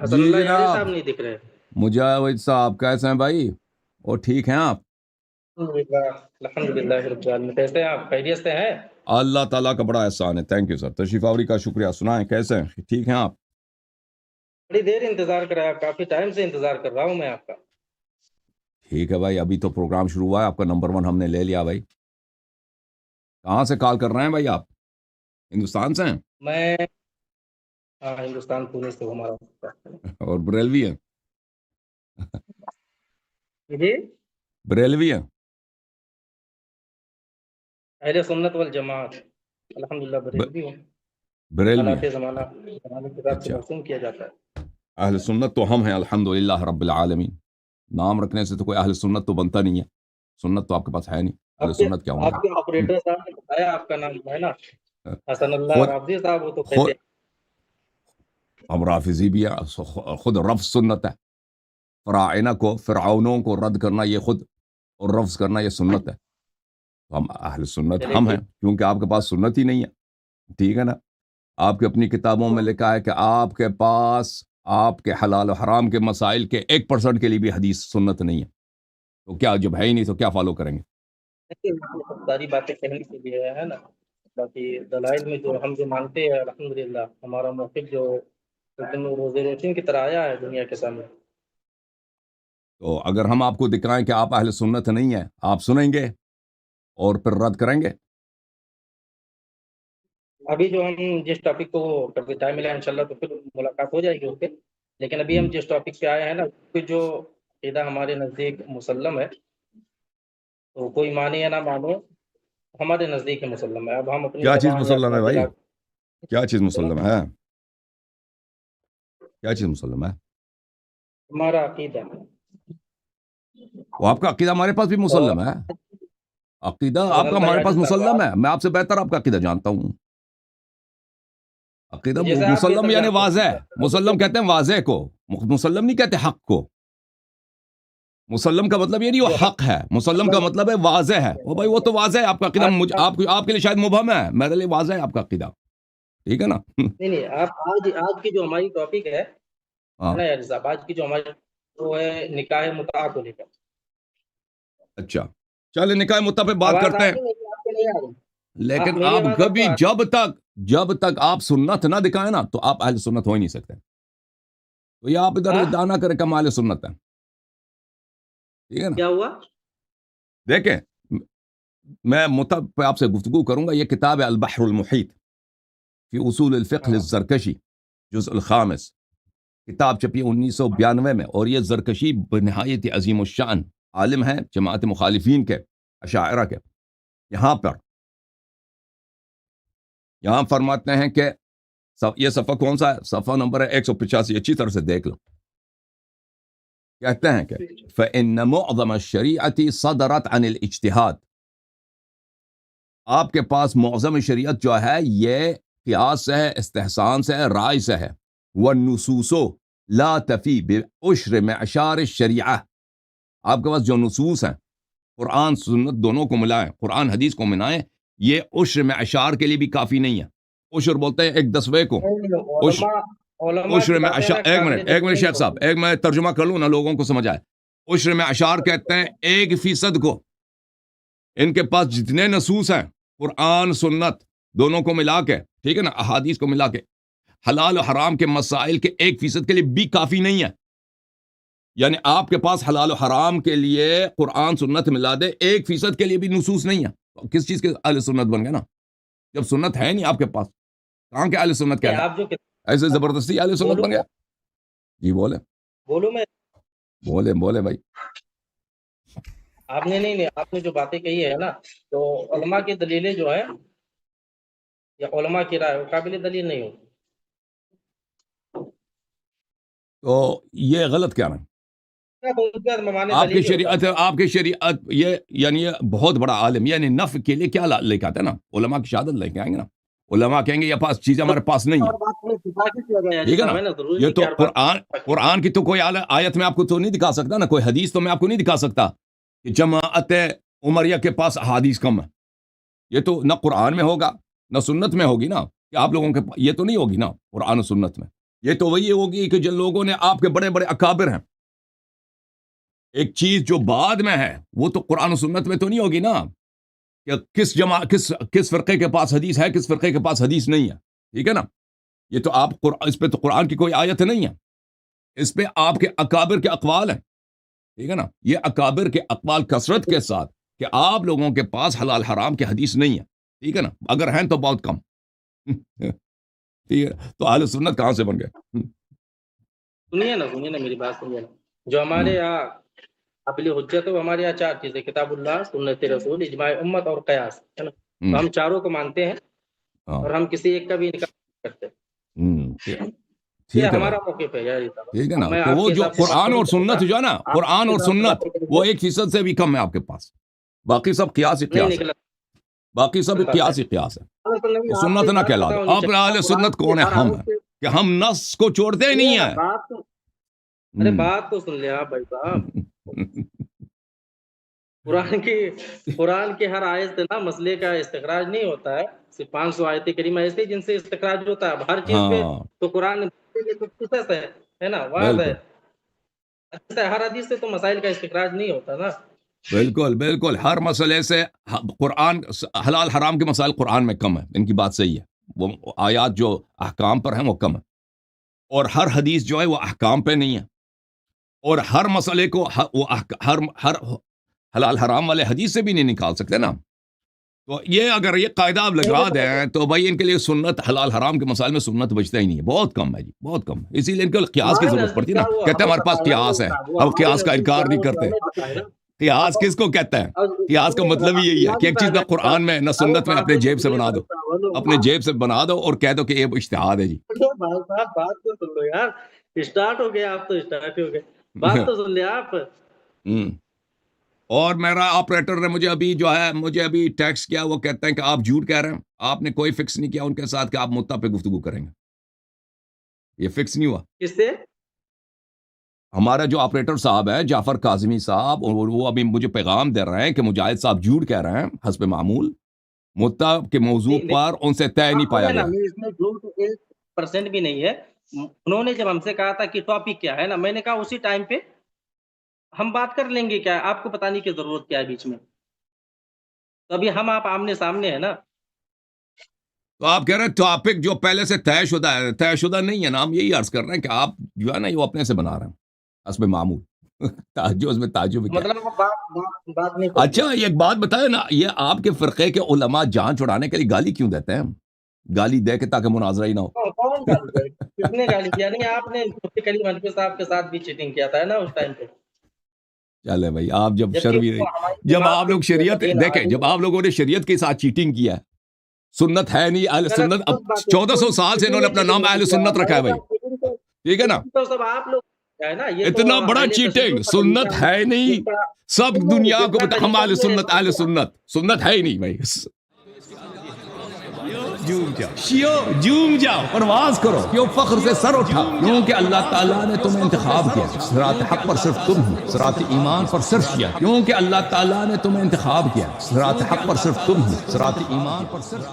حسن جی اللہ یاری جناب، صاحب نہیں دکھ رہے۔ مجاہد صاحب کیسے ہیں بھائی؟ اور ٹھیک ہیں آپ؟ الحمدللہ رب العالمین، کیسے ہیں آپ؟ خیریت سے ہیں؟ اللہ تعالیٰ کا بڑا احسان ہے، تھینک یو سر، تشریف آوری کا شکریہ۔ سنائیں کیسے ہیں، ٹھیک ہیں آپ؟ بڑی دیر انتظار کر رہا ہے، کافی ٹائم سے انتظار کر رہا ہوں میں آپ کا۔ ٹھیک ہے بھائی، ابھی تو پروگرام شروع ہوا ہے، آپ کا نمبر 1 ہم نے لے لیا بھائی۔ کہاں سے کال کر رہے ہیں بھائی آپ؟ ہندوستان سے ہیں؟ میں ہندوستان پونے سے ہمارا اور بریلوی ہیں؟ جی، بریلوی ہیں؟ اہل سنت والجماعت، الحمدللہ ب- بریلوی ہوں۔ بریلوی حالات ہیں؟ زمانہ زمانے کے حساب سے اچھا، مرسوم کیا جاتا ہے۔ اہل سنت تو ہم ہیں الحمدللہ رب العالمین۔ نام رکھنے سے تو کوئی اہل سنت تو بنتا نہیں ہے، سنت تو آپ کے پاس ہے نہیں، اہل سنت کیا ہوں آپ گے کے آپ؟ آپریٹر صاحب نے بتایا آپ کا نام ہے نا حسن اللہ خود رابضی صاحب، وہ تو خود کہتے ہم رافضی بھی ہیں، خود رفض سنت ہے۔ فرائنہ کو، فرعونوں کو رد کرنا یہ خود، اور رفض کرنا یہ سنت ہے۔ تو ہم اہل سنت چلے ہم ہیں، ٹھیک۔ کیونکہ آپ کے پاس سنت ہی نہیں ہے، ٹھیک ہے نا؟ آپ کی اپنی کتابوں میں لکھا ہے کہ آپ کے پاس آپ کے حلال و حرام کے مسائل کے 1% کے لیے بھی حدیث سنت نہیں ہے، تو کیا جب ہے ہی نہیں تو کیا فالو کریں گے؟ ساری باتیں کہنے کے لیے ہے نا، باقی دلائل میں جو ہم جو مانتے ہیں الحمدللہ ہمارا موقف جو ایک دم روز روشن کی طرح آیا ہے دنیا کے سامنے۔ تو اگر ہم آپ کو دکھائیں کہ آپ اہل سنت نہیں ہیں، آپ سنیں گے اور پھر رد کریں گے؟ ابھی جو ہم جس ٹاپک کو کبھی ٹائم ملا انشاءاللہ تو پھر ملاقات ہو جائے گی، اوکے۔ لیکن ابھی ہم جس ٹاپک پہ آئے ہیں نا، کہ جو عقیدہ ہمارے نزدیک مسلم ہے، تو کوئی مانے یا نہ مانے ہمارے نزدیک مسلم ہے۔ اب ہم اپنی کیا چیز زبان یا مسلم اپنا ہے دل بھائی؟ کیا چیز مسلم ہے؟ کیا چیز مسلم ہے؟ ہمارا عقیدہ وہ آپ کا عقیدہ ہمارے پاس بھی اور مسلم ہے، عقیدہ حسن آپ کا اللہ ہمارے یاری پاس صاحب مسلم آپ ہے، میں آپ سے بہتر آپ کا عقیدہ جانتا ہوں۔ عقیدہ جیسے آپ مسلم بہتر یعنی جانتے واضح، ہیں ابھی جو مسلم کہتے ہیں واضح کو، مسلم نہیں کہتے حق کو۔ مسلم کا مطلب یہ نہیں وہ جو حق ہے، مسلم کا مطلب ہے واضح ہے۔ وہ بھائی وہ تو واضح ہے آپ کا عقیدہ، آج آپ کے لیے شاید مبہم ہے، میرے لیے واضح ہے آپ کا عقیدہ، ٹھیک ہے نا؟ نہیں نہیں، آپ آج کی جو ہماری ٹاپک ہے ہاں، نا یاری صاحب، آج کی جو ہماری وہ ہے نکاح متعہ کو لے کر۔ اچھا چلے نکاح متع پہ بات آواز کرتے آ ہیں، رہی ہے کہ آپ کو نہیں آ رہی؟ لیکن میری آپ آواز آپ کو کبھی آ رہی جب تک آپ سنت نہ دکھائیں نا تو آپ اہل سنت ہو ہی نہیں سکتے۔ تو یہ آپ ادھر ہے؟ دانا کرے کہ ہم اہل سنت ہیں، ٹھیک ہے نا؟ کیا ہوا؟ دیکھیں، میں متع پہ آپ سے گفتگو کروں گا، یہ کتاب ہے البحر المحیط فی اصول الفقہ ہاں للزرکشی، جزء الخامس، کتاب چھپی 1992 میں، اور یہ زرکشی بنہایت عظیم الشان عالم ہے جماعت مخالفین کے، اشاعرہ کے۔ یہاں فرماتے ہیں کہ یہ صفحہ کون سا ہے؟ صفحہ نمبر ہے 185، اچھی طرح سے دیکھ لو۔ کہتے ہیں کہ فَإِنَّ مُعْظَمَ الشَّرِيعَةِ صَدَرَتْ عَنِ الْاجْتِهَادِ، آپ کے پاس معظم شریعت جو ہے یہ قیاس سے ہے، استحسان سے ہے، رائے سے ہے۔ وَالنُّصُوصُ لَا تَفِي بِعُشْرِ مِعْشَارِ الشَّرِيعَةِ، آپ کے پاس جو نصوص ہیں، قرآن سنت دونوں کو ملائیں، قرآن حدیث کو ملائیں، یہ عشر معشار کے لیے بھی کافی نہیں ہے۔ عشر بولتے ہیں 1/10 کو، علماء عشر کی میں باتیں نا قابل ایک منٹ تسلیم شیخ صاحب، ہوتی ایک میں ترجمہ کر لوں نا، لوگوں کو سمجھ آئے۔ عشر میں اشعار کہتے ہیں 1% کو، ان کے پاس جتنے نصوص ہیں قرآن سنت دونوں کو ملا کے، ٹھیک ہے نا، احادیث کو ملا کے، حلال و حرام کے مسائل کے 1% کے لیے بھی کافی نہیں ہے۔ یعنی آپ کے پاس حلال و حرام کے لیے قرآن سنت ملا دے، 1% کے لیے بھی نصوص نہیں ہے، کس چیز کے اہل سنت بن گئے نا؟ جب سنت ہے نہیں آپ کے پاس، کہاں کے اہل سنت ہے۔ کہہ آپ جو رہے؟ ایسے زبردستی اہل سنت بولوں بن گیا؟ جی بولے بولوں میں، بولے بولے بھائی۔ آپ نے نہیں آپ نے جو باتیں کہی ہے نا، تو علماء کی دلیلیں جو ہیں یا علماء کی رائے وہ قابل دلیل نہیں ہوتی۔ تو یہ غلط کیا رہا؟ دلیل ہی ہوتا ہے۔ آپ کی شریعت یہ یعنی یہ بہت بڑا عالم، یعنی نفع کے لیے کیا لے کے آتا ہے نا، علماء کی شہادت لے کے آئیں گے نا، علماء کہیں گے یہ پاس چیزیں ہمارے پاس نہیں اور ہیں، بات میں اتفاق ہی کیا گیا ہے ٹھیک ہے نا؟ صاحب، ہے نا، ضروری یہ نہیں کہ تو ہر بات قرآن کی تو کوئی آیت میں آپ کو تو نہیں دکھا سکتا نا، کوئی حدیث تو میں آپ کو نہیں دکھا سکتا کہ جماعت عمریہ کے پاس احادیث کم ہے۔ یہ تو نہ قرآن میں ہوگا نہ سنت میں ہوگی نا، کہ آپ لوگوں کے یہ تو نہیں ہوگی نا قرآن و سنت میں۔ یہ تو وہی ہوگی کہ جن لوگوں نے آپ کے بڑے بڑے اکابر ہیں، ایک چیز جو بعد میں ہے وہ تو قرآن و سنت میں تو نہیں ہوگی نا، کہ کس فرقے کے پاس حدیث ہے، کس فرقے کے پاس حدیث نہیں ہے، ٹھیک ہے نا؟ یہ تو آپ اس پہ تو قرآن کی کوئی آیت نہیں ہے، اس پہ آپ کے اکابر کے اقوال ہیں، ٹھیک ہے نا؟ یہ اکابر کے اقوال کثرت کے ساتھ کہ آپ لوگوں کے پاس حلال حرام کے حدیث نہیں ہے، ٹھیک ہے نا؟ اگر ہیں تو بہت کم ٹھیک ہے، تو اہل سنت کہاں سے بن گئے؟ سنیے نا میری بات سنیے نا، جو ہمارے یہاں قابل حجت ہے وہ ہمارے یہاں چار چیزیں: کتاب اللہ، سنت رسول، اجماع امت اور قیاس، ہے نا؟ تو ہم چاروں کو مانتے ہیں اور ہم کسی ایک کا بھی انکار نہیں کرتے، یہ ٹھیک ہے بھائی، ہمارا موقف ہے یار۔ ٹھیک ہے نا؟ میں تو آپ وہ کے جو حساب سے بات قرآن نہیں اور کروں گا، سنت جو ہے نا، آپ قرآن کے اور حساب سے سنت بات کریں وہ گے، 1% سے بھی کم ہے آپ کے پاس، باقی سب قیاس ہی نہیں قیاس ہے، نکلا باقی سب قیاس ہی قیاس ہے، تو سنت نہ کہلا دو۔ اب اہل سنت کون ہے؟ ہم ہیں کہ ہم نص کو چھوڑتے ہی نہیں ہیں۔ ارے بات تو سن لے آپ بھائی صاحب، قرآن کی ہر آیت سے نا مسئلے کا استخراج نہیں ہوتا ہے، صرف 500 آیت کریمہ ایسے جن سے استخراج ہوتا ہے، اب ہر چیز پہ ہاں تو قرآن قصص ہے نا، واضح بالکل ہے، ہر حدیث سے تو مسائل کا استخراج نہیں ہوتا نا۔ بالکل بالکل، ہر مسئلے سے قرآن حلال حرام کے مسائل قرآن میں کم ہے، ان کی بات صحیح ہے، وہ آیات جو احکام پر ہیں وہ کم ہے، اور ہر حدیث جو ہے وہ احکام پہ نہیں ہے، اور ہر مسئلے کو وہ ہر حلال حرام والے حدیث سے بھی نہیں نکال سکتے نا۔ تو یہ اگر یہ قاعدہ آپ لگا دیں تو بھائی ان کے لیے سنت حلال حرام کے مسائل میں سنت بچتا ہی نہیں ہے، بہت کم ہے جی، بہت کم ہے، اسی لیے ان کو قیاس کی ضرورت پڑتی ہے نا، کہتے ہیں ہمارے پاس قیاس ہے، اب قیاس کا انکار نہیں کرتے۔ قیاس کس کو کہتا ہے؟ قیاس کا مطلب ہی یہی ہے کہ ایک چیز نہ قرآن میں نہ سنت میں اپنے جیب سے بنا دو، اپنے جیب سے بنا دو اور کہہ دو کہ یہ اجتہاد ہے جی۔ بات تو سن لو یار، اسٹارٹ ہو گیا، آپ تو اسٹارٹ ہو گئے، بات تو سن لے آپ۔ اور میرا آپریٹر نے مجھے ابھی ٹیکسٹ کیا، وہ کہتے ہیں کہ آپ جھوٹ کہہ رہے ہیں، آپ نے کوئی فکس نہیں کیا ان کے ساتھ کہ آپ مدعا پہ گفتگو کریں گے، یہ فکس نہیں ہوا۔ کس سے؟ ہمارا جو آپریٹر صاحب ہے جعفر کاظمی صاحب، وہ ابھی مجھے پیغام دے رہے ہیں کہ مجاہد صاحب جھوٹ کہہ رہے ہیں حسب معمول، مدعا کے موضوع پر ان سے طے نہیں پایا گیا۔ اس میں جھوٹ 1% بھی نہیں ہے، انہوں نے جب ہم سے کہا تھا کہ ٹاپک کیا ہے نا، میں نے کہا اسی ٹائم پہ ہم بات کر لیں گے، کیا آپ کو بتانے کی ضرورت کیا ہے بیچ میں، تو ابھی ہم آپ آمنے سامنے ہیں نا۔ تو آپ کہہ رہے ہیں ٹاپک جو پہلے سے طے شدہ ہے، طے شدہ نہیں ہے نا، ہم یہی عرض کر رہے ہیں کہ آپ جو ہے نا وہ اپنے سے بنا رہے ہیں حسب معمول۔ اس میں تعجب کیا ہے؟ مطلب بات نہیں کرتے۔ اچھا ایک بات بتائے نا، یہ آپ کے فرقے کے علماء جان چھڑانے کے لیے گالی کیوں دیتے ہیں؟ گالی دے کے تاکہ مناظرہ ہی نہ ہو۔ کون گالی دے؟ کس نے گالی کیا؟ نہیں، آپ نے مفتی کریم حنفی صاحب کے ساتھ بھی چیٹنگ کیا تھا نا اس ٹائم پہ۔ چلے بھائی، آپ جب آپ لوگ شریعت دیکھیں، جب آپ لوگوں نے شریعت کے ساتھ چیٹنگ کیا ہے، سنت ہے نہیں اہل سنت، اب 1400 سال سے انہوں نے اپنا نام اہل سنت رکھا ہے بھائی، ٹھیک ہے نا؟ تو سب آپ لوگ ہے نا، یہ اتنا بڑا چیٹنگ، سنت ہے نہیں، سب دنیا کو ہم اہل سنت سنت ہے ہی نہیں بھائی۔ جوم جاؤ، پرواز کرو، کیوں فخر سے سر اٹھا، کیونکہ اللہ تعالیٰ نے تمہیں انتخاب کیا، صراط حق پر صرف تم ہو، صراط ایمان پر صرف کیا، کیونکہ اللہ تعالیٰ نے تمہیں انتخاب کیا، صراط حق پر صرف تم ہو، صراط ایمان پر صرف